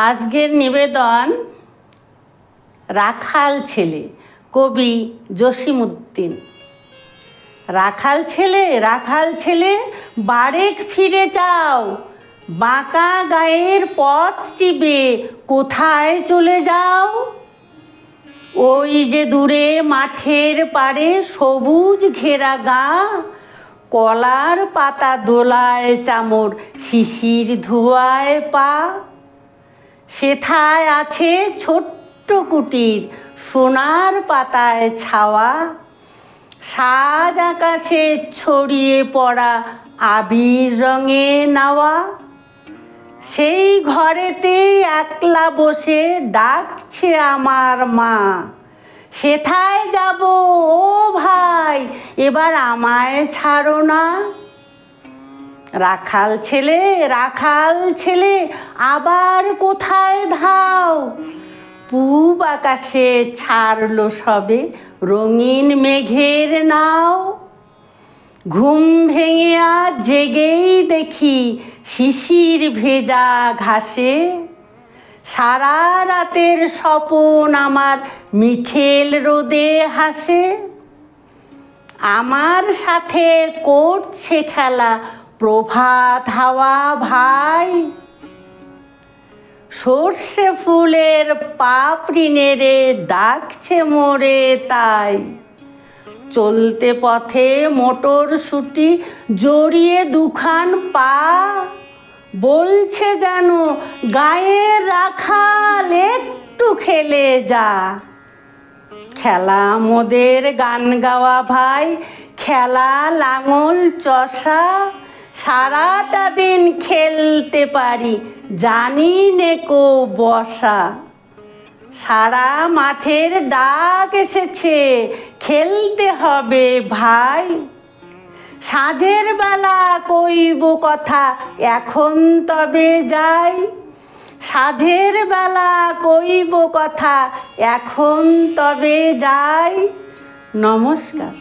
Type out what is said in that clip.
আজকের নিবেদন রাখাল ছেলে, কবি জসিমউদ্দিন। রাখাল ছেলে বারেক ফিরে যাও, বাঁকা গায়ের পথ চিবে কোথায় চলে যাও? ওই যে দূরে মাঠের পাড়ে সবুজ ঘেরা গা, কলার পাতা দোলায় চামর, শিশির ধোয়ায় পা। সেথায় আছে ছোট্ট কুটির, সোনার পাতায় ছাওয়া, সাজ আকাশে ছড়িয়ে পড়া আবির রঙে নাওয়া। সেই ঘরেতেই একলা বসে ডাকছে আমার মা, সেথায় যাব ও ভাই, এবার আমায় ছাড়ো না। রাখাল ছেলে আবার কোথায় ধাও? পূব আকাশে ছাড়লো সবে রঙিন মেঘের নাও। ঘুম ভেঙে আজ জেগেই দেখি শিশির ভেজা ঘাসে, সারা রাতের স্বপন আমার মিঠেল রোদে হাসে। আমার সাথে করছে খেলা প্রভাত হাওয়া ভাই, সর্ষে ফুলের পাপড়ি নেড়ে ডাকছে মোরে তাই। চলতে পথে মটরশুঁটি জড়িয়ে দুখান পা, বলছে যেন গায়ের রাখাল একটু খেলে যা। খেলা মোদের গান গাওয়া ভাই, খেলা লাঙল চষা, সারাটা দিন খেলতে পারি জানি নেকো বসা। সারা মাঠের ডাক এসেছে খেলতে হবে ভাই, সাঁঝের বেলা কইব কথা এখন তবে যাই। সাঁঝের বেলা কইব কথা এখন তবে যাই। নমস্কার।